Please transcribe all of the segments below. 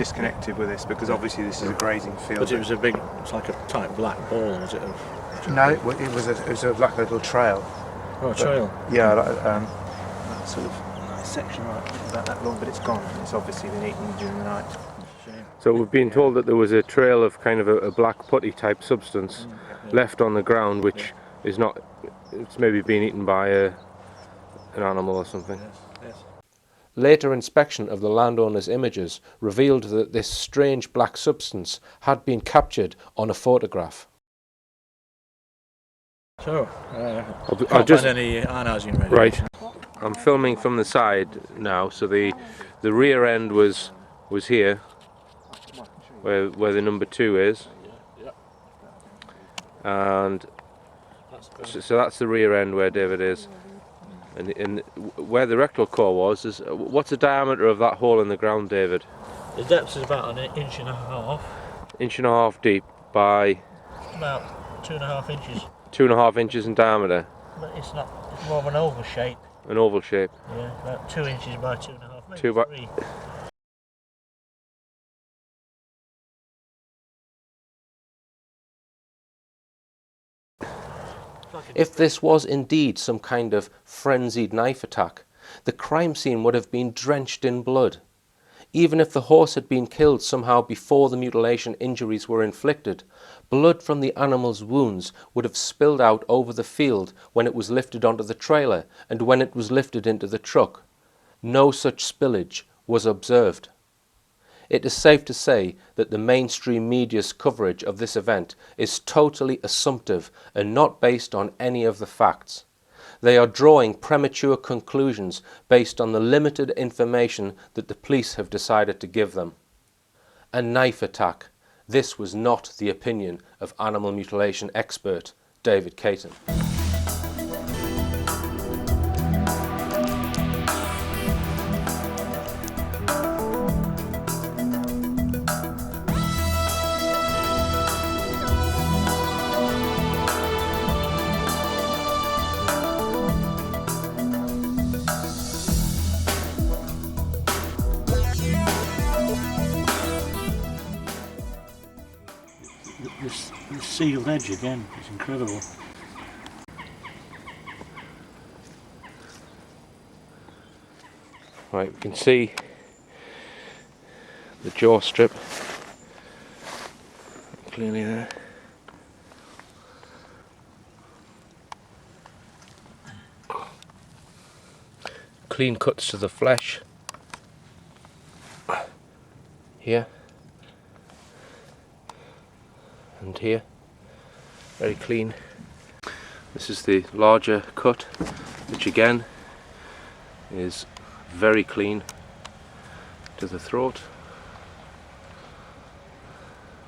disconnected with this because obviously this is a grazing field. But it was a big, it's like a tight black ball, was it? No, it was like a little trail. Oh, a trail. Yeah, like, that sort of nice section right about that long, but it's gone. It's obviously been eaten during the night. So we've been told that there was a trail of kind of a black putty type substance left on the ground, which is not, it's maybe been eaten by an animal or something. Yes. Later inspection of the landowner's images revealed that this strange black substance had been captured on a photograph. So, I'll just find any ionizing radiation. Right, I'm filming from the side now, so the rear end was here, where the number 2 is, and so that's the rear end where David is, and where the rectal core was is, what's the diameter of that hole in the ground, David? The depth is about an inch and a half. Inch and a half deep by About 2.5 inches. 2.5 inches in diameter. But it's not, it's more of an oval shape. An oval shape. Yeah, about 2 inches by 2.5, maybe 2 by 3. If this was indeed some kind of frenzied knife attack, the crime scene would have been drenched in blood. Even if the horse had been killed somehow before the mutilation injuries were inflicted, blood from the animal's wounds would have spilled out over the field when it was lifted onto the trailer and when it was lifted into the truck. No such spillage was observed. It is safe to say that the mainstream media's coverage of this event is totally assumptive and not based on any of the facts. They are drawing premature conclusions based on the limited information that the police have decided to give them. A knife attack. This was not the opinion of animal mutilation expert David Caton. This sealed edge again is incredible. Right, we can see the jaw strip clearly there. Clean cuts to the flesh here and here, very clean. This is the larger cut, which again is very clean to the throat,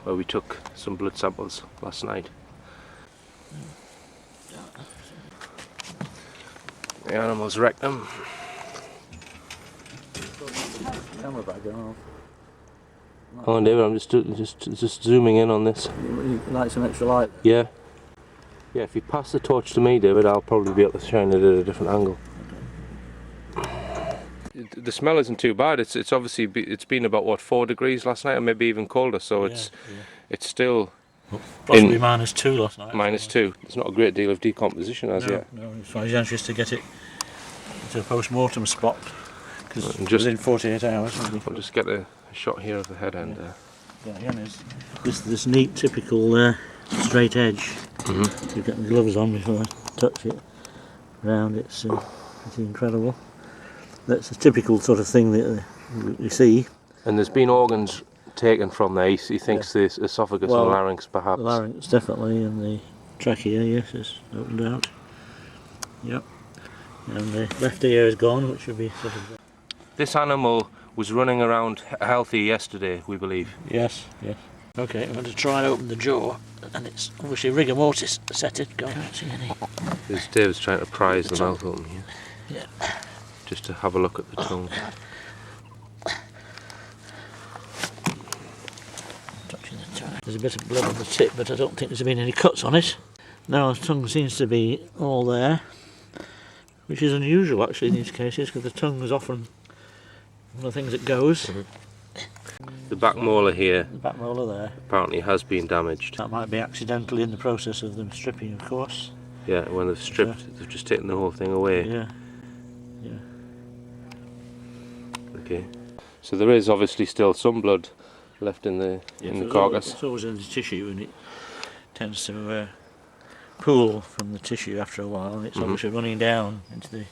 where we took some blood samples last night. The animal's rectum. Camera back going off. Hold on, David, I'm just zooming in on this. You like some extra light? Yeah. Yeah, if you pass the torch to me, David, I'll probably be able to shine it at a different angle. The smell isn't too bad. It's obviously it's been about what, 4 degrees last night, or maybe even colder. So it's still possibly -2 last night. -2. There's not a great deal of decomposition as yet. No, it's very anxious to get it to a post-mortem spot because within 48 hours. I'll just get a shot here of the head end there. Yeah, again, is this neat, typical straight edge. You've got the gloves on before I touch it. Round, it's pretty incredible. That's a typical sort of thing that you see. And there's been organs taken from there. He thinks the esophagus and larynx, perhaps. The larynx definitely, and the trachea, yes, is opened out. Yep. And the left ear is gone, which would be sort of. This animal was running around healthy yesterday, we believe. Yes, yes. Okay, I'm going to try and open the jaw, and it's obviously rigor mortis set it. Can't see any. There's David's trying to prise the mouth open here. Yeah. Just to have a look at the tongue. Touching the tongue. There's a bit of blood on the tip, but I don't think there's been any cuts on it. Now the tongue seems to be all there, which is unusual actually in these cases, because the tongue is often one of the things that goes. The back molar here The back molar there. apparently has been damaged. That might be accidentally in the process of them stripping, of course. Yeah, when they've stripped, they've just taken the whole thing away. Yeah. Okay. So there is obviously still some blood left in the carcass. It's always in the tissue, and it tends to pool from the tissue after a while, and it's obviously running down into the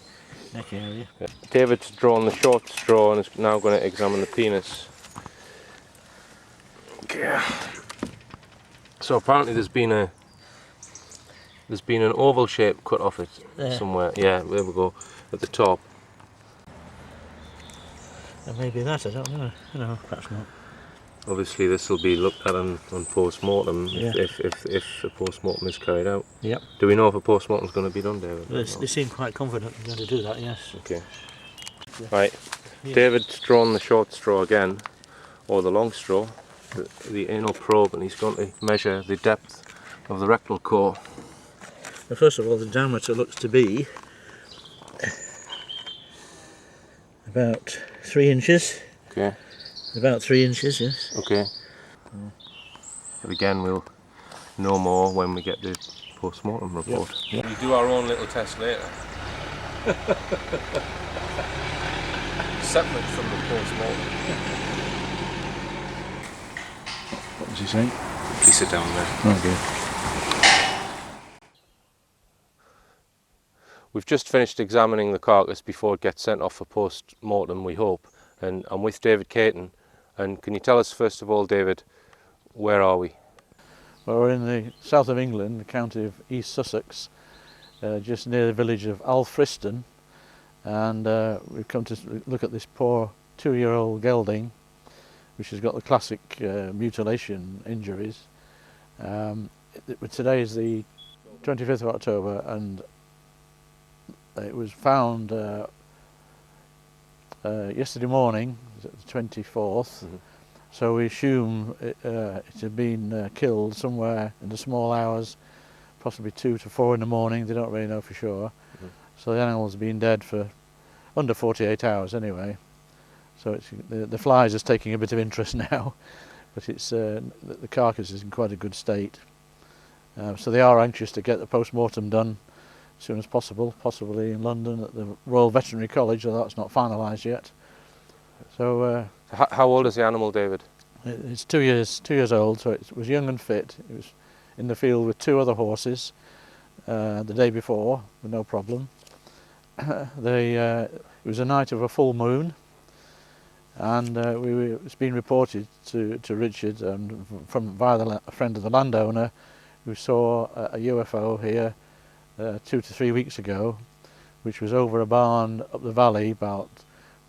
neck area. Yeah. David's drawn the short straw and is now going to examine the penis. Okay. So apparently there's been an oval shape cut off it somewhere. Yeah, there we go, at the top. And maybe that, I don't know. No, perhaps not. Obviously this will be looked at on post-mortem if a post-mortem is carried out. Yep. Do we know if a post-mortem is going to be done, David? They seem quite confident they're going to do that, yes. Okay. Yeah. Right. Yeah. David's drawn the short straw again, or the long straw, the anal probe, and he's going to measure the depth of the rectal core. Well, first of all, the diameter looks to be about 3 inches. Okay. About 3 inches, yes. Okay. But again, we'll know more when we get the post-mortem report. Yep. We do our own little test later. Separate from the post-mortem. What was he saying? Please sit down there. Okay. We've just finished examining the carcass before it gets sent off for post-mortem, we hope. And I'm with David Caton. And can you tell us, first of all, David, where are we? Well, we're in the south of England, the county of East Sussex, just near the village of Alfriston. And we've come to look at this poor 2-year-old gelding, which has got the classic mutilation injuries. Today is the 25th of October, and it was found yesterday morning, the 24th. So we assume it had been killed somewhere in the small hours, possibly 2 to 4 in the morning. They don't really know for sure. So the animal's been dead for under 48 hours anyway. So the flies is taking a bit of interest now, but it's the carcass is in quite a good state. So they are anxious to get the post-mortem done as soon as possible, possibly in London at the Royal Veterinary College, although that's not finalised yet. So How old is the animal, David? it's 2 years old, so it was young and fit. It was in the field with 2 other horses the day before with no problem. It was a night of a full moon, and it's been reported to Richard via a friend of the landowner who saw a UFO here 2 to 3 weeks ago, which was over a barn up the valley about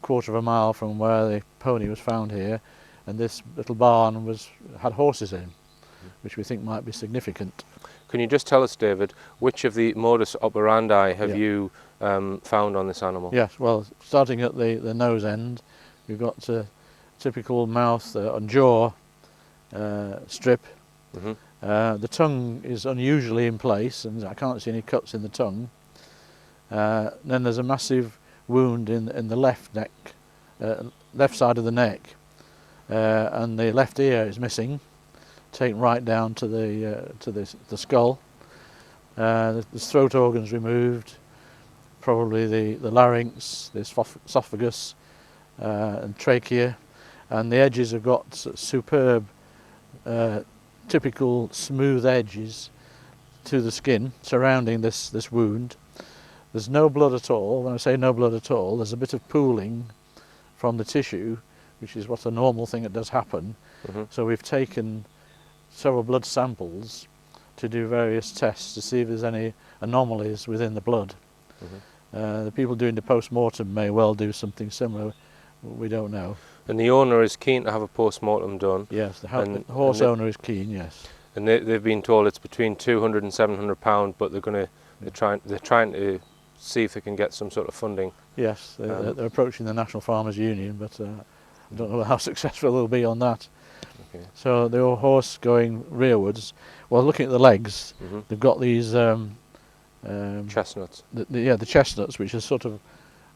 a quarter of a mile from where the pony was found here, and this little barn had horses in, which we think might be significant. Can you just tell us, David, which of the modus operandi have you found on this animal? Yes, well, starting at the nose end, we've got a typical mouth and jaw strip. The tongue is unusually in place, and I can't see any cuts in the tongue. Then there's a massive wound in the left neck, left side of the neck, and the left ear is missing, taken right down to the skull. The throat organs removed, probably the larynx, the esophagus, and trachea, and the edges have got superb, typical smooth edges to the skin surrounding this wound. There's no blood at all. When I say no blood at all, there's a bit of pooling from the tissue, which is what's a normal thing that does happen. So we've taken several blood samples to do various tests to see if there's any anomalies within the blood. The people doing the post-mortem may well do something similar. We don't know. And the owner is keen to have a post-mortem done. Yes, the horse owner is keen. Yes. And they've been told it's between £200 and £700, but they're trying to see if they can get some sort of funding. Yes, they're approaching the National Farmers Union, but I don't know how successful they'll be on that. Okay. So the old horse going rearwards. Well, looking at the legs, they've got these Chestnuts. the chestnuts, which are sort of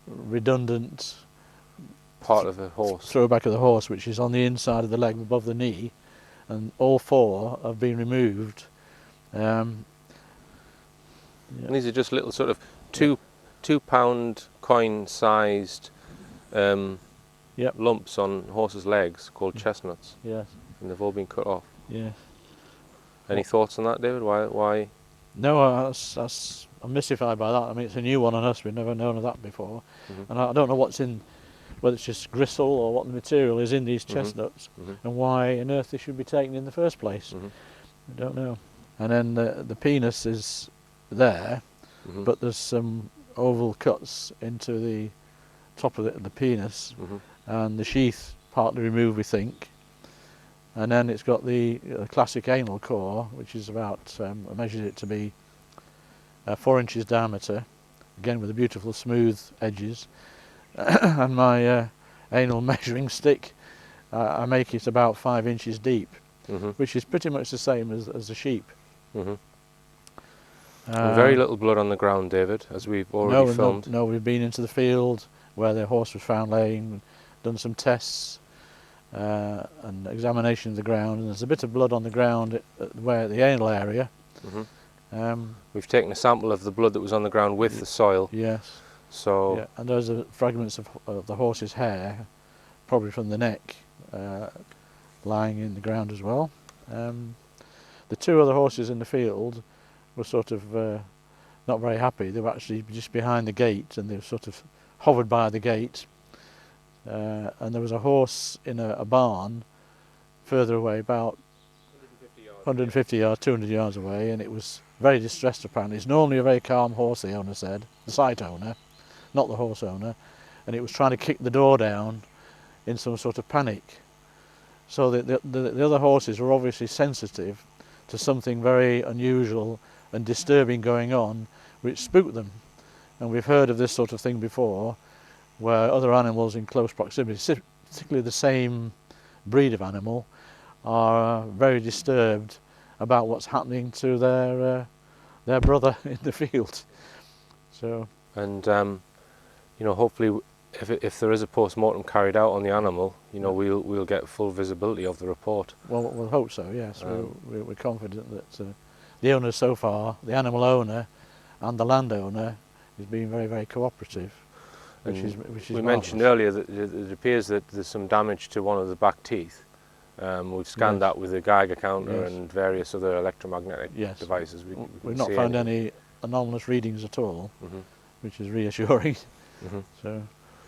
redundant part of the horse. throwback of the horse, which is on the inside of the leg above the knee, and all 4 have been removed. And these are just little sort of £2 coin-sized lumps on horses' legs called chestnuts, Yes, and they've all been cut off. yes. Any thoughts on that, David? Why? No, I'm mystified by that. I mean, it's a new one on us. We've never known of that before, and I don't know what's in, whether it's just gristle or what the material is in these chestnuts, and why on earth they should be taken in the first place. I don't know. And then the penis is there, but there's some oval cuts into the top of the penis, and the sheath partly removed, we think. And then it's got the classic anal core, which is about, I measured it to be 4 inches diameter, again with the beautiful smooth edges. And my anal measuring stick, I make it about 5 inches deep, which is pretty much the same as the sheep. Very little blood on the ground, David, as we've already filmed. No, we've been into the field where the horse was found laying, done some tests and examination of the ground, and there's a bit of blood on the ground where the anal area. We've taken a sample of the blood that was on the ground with the soil. Yes. So. Yeah, and those are fragments of the horse's hair, probably from the neck, lying in the ground as well. The 2 other horses in the field were sort of not very happy. They were actually just behind the gate, and they were sort of hovered by the gate. And there was a horse in a barn further away, about 150 yards, 200 yards away, and it was very distressed apparently. It's normally a very calm horse, the owner said, the site owner, not the horse owner, and it was trying to kick the door down in some sort of panic. So the other horses were obviously sensitive to something very unusual and disturbing going on, which spooked them. And we've heard of this sort of thing before, where other animals in close proximity, particularly the same breed of animal, are very disturbed about what's happening to their brother in the field. So. And hopefully, if there is a post-mortem carried out on the animal, we'll get full visibility of the report. Well, we'll hope so. Yes, we're confident that the owner so far, the animal owner, and the landowner, is being very, very cooperative. Which is we marvellous. mentioned earlier that it appears that there's some damage to one of the back teeth. We've scanned that with a Geiger counter and various other electromagnetic devices. We've not found any anomalous readings at all, which is reassuring. So,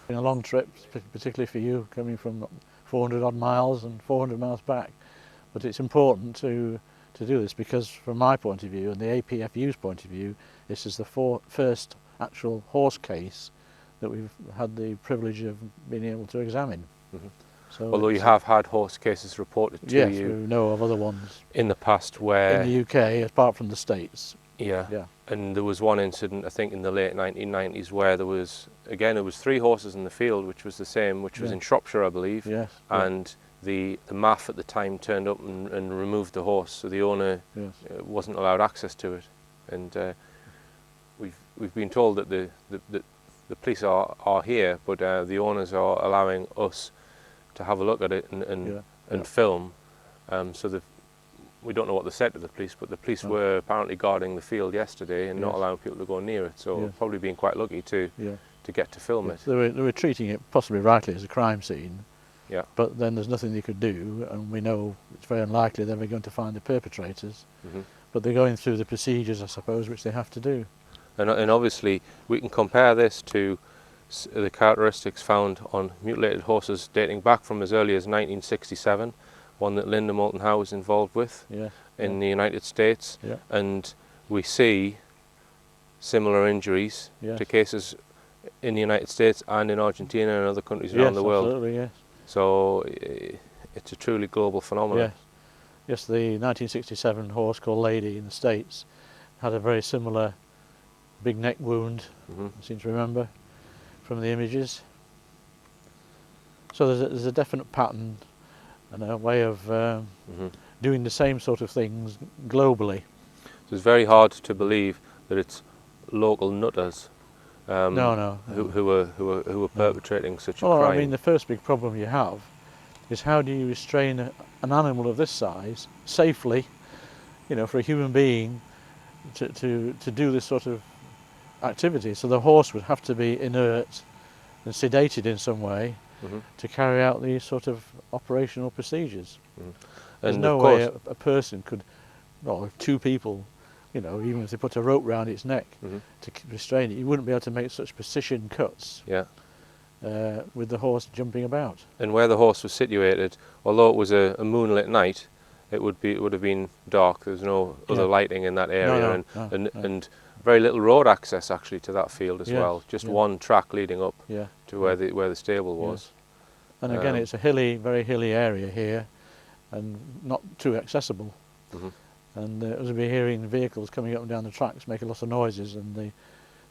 in a long trip, particularly for you, coming from 400 odd miles and 400 miles back, but it's important to do this because, from my point of view and the APFU's point of view, this is the first actual horse case that we've had the privilege of being able to examine. So although you have had horse cases reported to you. Yes, we know of other ones in the past where in the UK, apart from the States. Yeah. And there was one incident, I think, in the late 1990s where there was 3 horses in the field, which was the same, which was in Shropshire, I believe. Yes. And the MAF at the time turned up and removed the horse, so the owner wasn't allowed access to it. And we've been told that the police are here, but the owners are allowing us to have a look at it and film. So we don't know what they said to the police, but the police were apparently guarding the field yesterday and not allowing people to go near it. So probably being quite lucky to get to film it. They were treating it possibly rightly as a crime scene. Yeah. But then there's nothing they could do, and we know it's very unlikely they're going to find the perpetrators. But they're going through the procedures, I suppose, which they have to do. And obviously we can compare this to the characteristics found on mutilated horses dating back from as early as 1967, one that Linda Moulton Howe was involved with in the United States, and we see similar injuries to cases in the United States and in Argentina and other countries around the world. Absolutely, yes. So it's a truly global phenomenon. Yes, the 1967 horse called Lady in the States had a very similar big neck wound, I seem to remember, from the images. So there's a definite pattern and a way of doing the same sort of things globally. So it's very hard to believe that it's local nutters No. who were perpetrating such a Well, crime. I mean, the first big problem you have is how do you restrain an animal of this size safely, you know, for a human being to do this sort of activity. So the horse would have to be inert and sedated in some way Mhm. to carry out these sort of operational procedures. There's And no of way course, a person could, well, if two people, you know, even if they put a rope round its neck Mhm. to restrain it, you wouldn't be able to make such precision cuts yeah. with the horse jumping about. And where the horse was situated, although it was a moonlit night, it would have been dark. There was no other Yeah. lighting in that area, No. and very little road access actually to that field as Yes, well. Just yeah. one track leading up Yeah. to where the stable was. And again, it's a very hilly area here, and not too accessible. Mhm. And as we'll be hearing vehicles coming up and down the tracks make a lot of noises, and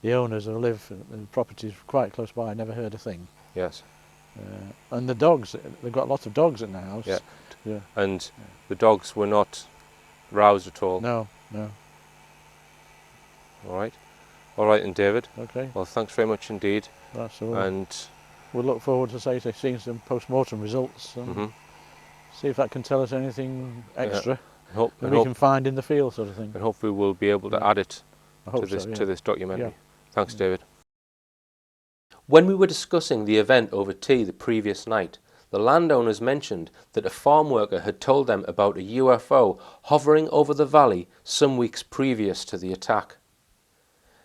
the owners who live in the properties quite close by never heard a thing. Yes. And the dogs, they've got lots of dogs in the house. Yeah. Yeah. And the dogs were not roused at all. No. All right, and David. Okay. Well, thanks very much indeed. That's all. And We'll look forward to seeing some post-mortem results and mhm. see if that can tell us anything extra hope, that and we hope, can find in the field, sort of thing. and hopefully we'll be able to add it I hope to this documentary. Yeah. Thanks, David. When we were discussing the event over tea the previous night, the landowners mentioned that a farm worker had told them about a UFO hovering over the valley some weeks previous to the attack.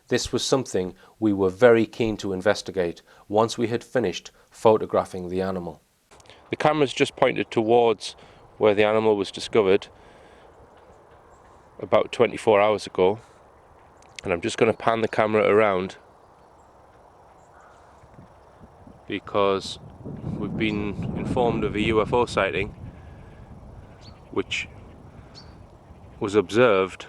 This was something we were very keen to investigate once we had finished photographing the animal. The camera's just pointed towards where the animal was discovered about 24 hours ago, and I'm just going to pan the camera around because we've been informed of a UFO sighting which was observed